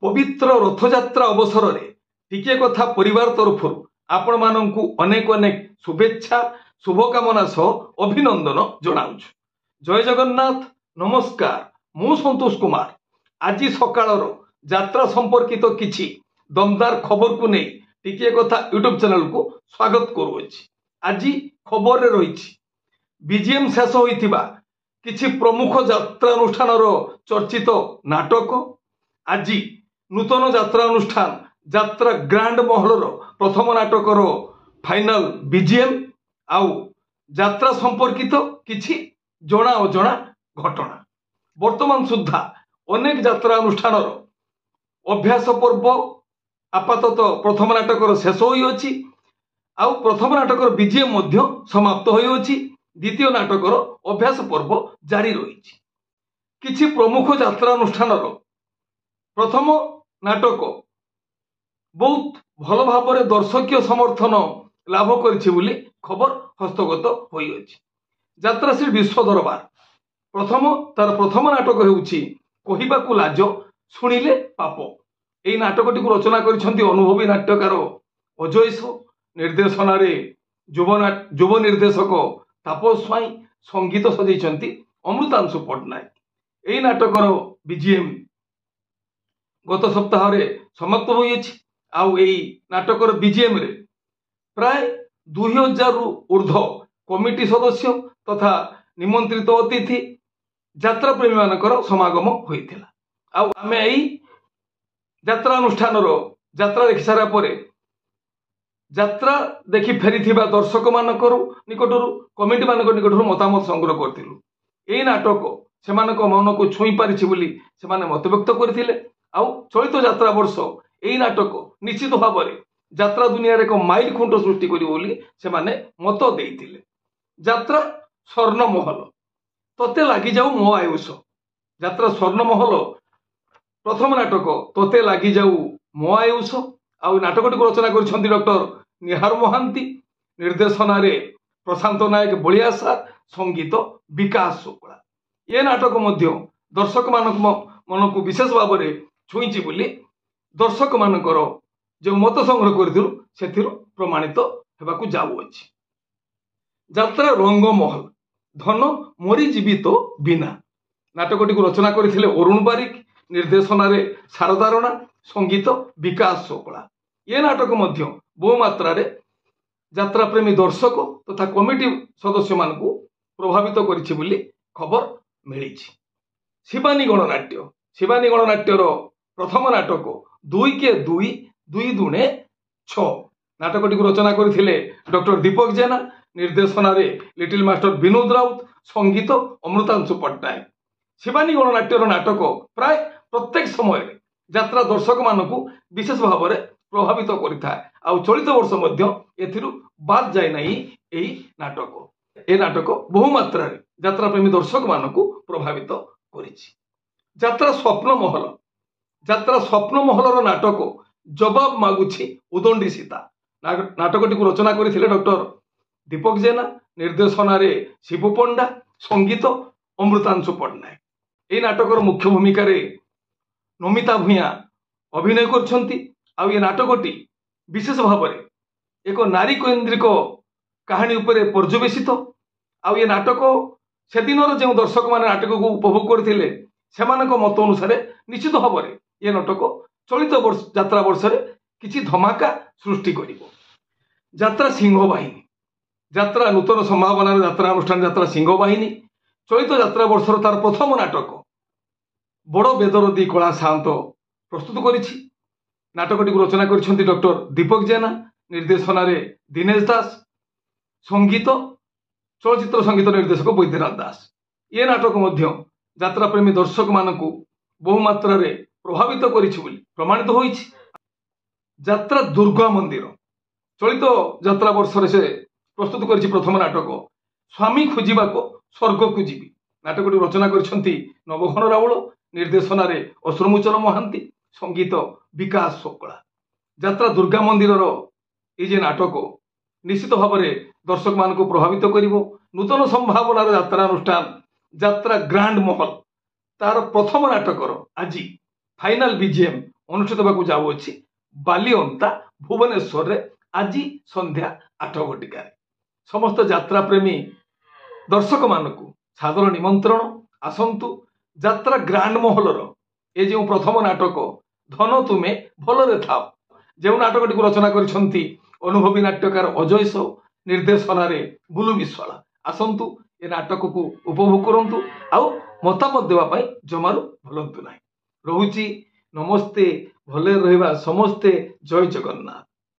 पवित्र रथयात्रा अवसर में टिके कथा परिवार तरफ आपण मानू अनेक अनेक शुभेच्छा शुभकामना सह अभिनंदन जनाऊँ। जय जगन्नाथ नमस्कार। मु संतोष कुमार आज सकाळर यात्रा संपर्कित किछि दमदार खबर को नहीं टिके कथा यूट्यूब चैनल को स्वागत करुछि। आज खबर रे रही बीजीएम शेष होइथिबा किछि प्रमुख यात्रा अनुष्ठान चर्चित नाटक आज नूतन यात्रा अनुष्ठान यात्रा ग्रांड महल प्रथम नाटकर फाइनल बीजीएम आउ यात्रा संपर्कित किछि जना अजना घटना वर्तमान सुधा अनेक यात्रा अनुष्ठान अभ्यास पर्व आपातत प्रथम नाटकर शेष होइछि आउ प्रथम नाटकर बीजीएम मध्य समाप्त होइछि। द्वितीय नाटकर अभ्यास पर्व जारी रही। किछि प्रमुख यात्रा अनुष्ठान प्रथम नाटक बहुत भल भाव में दर्शकीय समर्थन लाभ करिछि बोली खबर हस्तगत होइछि। यात्रा श्री विश्व दरबार तार प्रथम नाटक हेउछि कहिबाकू लाज शुणिले पाप। एई नाटकटी को रचना करिसेंती अनुभवी नाट्यकार अजय सो निर्देशन युव निर्देशक तापस स्वाई संगीत सजाइछंती अमृतांशु पट्टनायक। एई नाटकर बीजीएम गत सप्ताह रे समाप्त होइछि आउ एई नाटकर बीजीएम रे प्राय 2000 रु ऊर्ध्व कमिटी सदस्य तथा निमंत्रित अतिथि यात्रा प्रेमी मानकर समागम होइथिला। आउ आमे एई यात्रा अनुष्ठान यात्रा देखि सारा परे यात्रा देखि फेरिथिबा दर्शक मानकर निकटरू कमिटी मानकर निकटरू मतामत संग्रह करथिलु। एई नाटक सेमानक मन को छुई पारिछि बोली सेमाने मत व्यक्त करथिले। आउ चलित यात्रा वर्ष एई नाटक निश्चित भाव में यात्रा दुनिया रे एक माइल खुंट सृष्टि करिवो बोली सेमाने मत देइथिले। यात्रा स्वर्ण महल तोते लागि जाऊ मो आयुष। यात्रा स्वर्ण महल प्रथम नाटक तोते लागि जाऊ मो आयुष आउ नाटकटी को रचना करिसेंती डॉक्टर निहार महांती निर्देशन प्रशांत नायक बलिया सार संगीत विकास शुक्ला। ये नाटक मध्य दर्शक मन को विशेष भाव में छुईची बोली दर्शक मानकर जो मत संग्रह करिथिलु सेथिरु प्रमाणित हेबाकू जाउअछि। यात्रा रंगमहल धन मरी जीवित तो बिना नाटकटी को रचना करथिले अरुण बारिक निर्देशन शारदा राणा संगीत विकास शुक्ला। ये नाटक मध्य बहु मात्रा रे यात्रा प्रेमी दर्शक तथा कमिटी सदस्य मानकू प्रभावित करिछि बोली खबर मिली। शिवानी गणनाट्यर प्रथम नाटक 2 के 2 2 दुणे 6 नाटकटी को रचना करथिले डॉक्टर दीपक जेना निर्देशन लिटिल मास्टर विनोद राउत संगीत अमृतांशु पट्टनायक। शिवानी गणनाट्यर नाटक प्राय प्रत्येक समय यात्रा दर्शक मानकू विशेष भाव में प्रभावित करिथाय आउ चलित वर्ष मध्य एथिरु बाद जाय नाही। एही नाटक ए नाटक बहु मात्रा रे यात्रा प्रेमी दर्शक मानकू प्रभावित करिछि। यात्रा स्वप्न महलर नाटक जवाब मागुछि उदंडी सीता नाटकटी को रचना करथिले डॉक्टर दीपक जेना निर्देशन शिबू पंडा संगीत अमृतांशु पट्टनायक। एही नाटकर मुख्य भूमिका रे नमिता भूया अभिनय करछंती आउ ये नाटकटी विशेष भाव में एक नारी केन्द्रिक कहानी उपरे पर्यवेसित आउ ये नाटक से दिन जो दर्शक माने नाटक को उपभोग करथिले सेमानक मत अनुसार निश्चित भाव में ये नाटक चलित यात्रा वर्ष रे किछि धमाका सृष्टि करिवो। यात्रा सिंह बाहिनी यात्रा नूतन संभावना यात्रा अनुष्ठान यात्रा सिंह बाहिनी चलित यात्रा वर्ष तार प्रथम नाटक बड़ बेदरदी कला सात प्रस्तुत करिछि। नाटकटी को रचना करिसेंती डॉक्टर दीपक जेना निर्देशन दिनेश दास संगीत चलचित्र संगीत निर्देशक वैद्यनाथ दास। ये नाटक मध्य यात्रा प्रेमी दर्शक मानकू बहु मात्रा रे प्रभावित करिछि बोली प्रमाणित होइछि। यात्रा दुर्गा मंदिर चलित यात्रा वर्ष से प्रस्तुत करिछि प्रथम नाटक स्वामी खोजिबाको स्वर्ग को जीवी। नाटकटी रचना करिसेंती नवघन रावल निर्देशन अश्रुमोचन महांती संगीत विकास शुक्ला। यात्रा दुर्गा मंदिर ये नाटक निश्चित भाव में दर्शक मान को प्रभावित करिवो। नूतन संभावनार यात्रा अनुष्ठान यात्रा ग्रांड महल तार प्रथम नाटकर आज फाइनल बीजीएम ଅନୁଷ୍ଠିତ ହେବାକୁ ଯାଉଅଛି ବାଲିଅନ୍ତା ଭୁବନେଶ୍ୱରରେ ଆଜି ସନ୍ଧ୍ୟା 8 ଘଟିକାରେ। ସମସ୍ତ ଯାତ୍ରା ପ୍ରେମୀ ଦର୍ଶକ ମାନଙ୍କୁ ସାଦର ନିମନ୍ତ୍ରଣ। ଆସନ୍ତୁ ଯାତ୍ରା ଗ୍ରାଣ୍ଡ ମହଲର ଏ ଯେଉଁ ପ୍ରଥମ ନାଟକ ଧନ ତୁମେ ଭଲରେ ଥାଅ, ଯେଉଁ ନାଟକଟିକୁ ରଚନା କରିଛନ୍ତି ଅନୁଭବୀ ନାଟ୍ୟକାର ଅଜୟ ସାହୁ, ନିର୍ଦ୍ଦେଶନାରେ ବୁଲୁ ବିଶ୍ୱାଳ। ଆସନ୍ତୁ ଏ ନାଟକକୁ ଉପଭୋଗ କରନ୍ତୁ ଆଉ ମତାମତ ଦେବା ପାଇଁ ଜମାରୁ ଭୁଲନ୍ତୁ ନାହିଁ। ରହୁଛି ନମସ୍ତେ, ଭଲରେ ରହିବା ସମସ୍ତେ। ଜୟ ଜଗନ୍ନାଥ।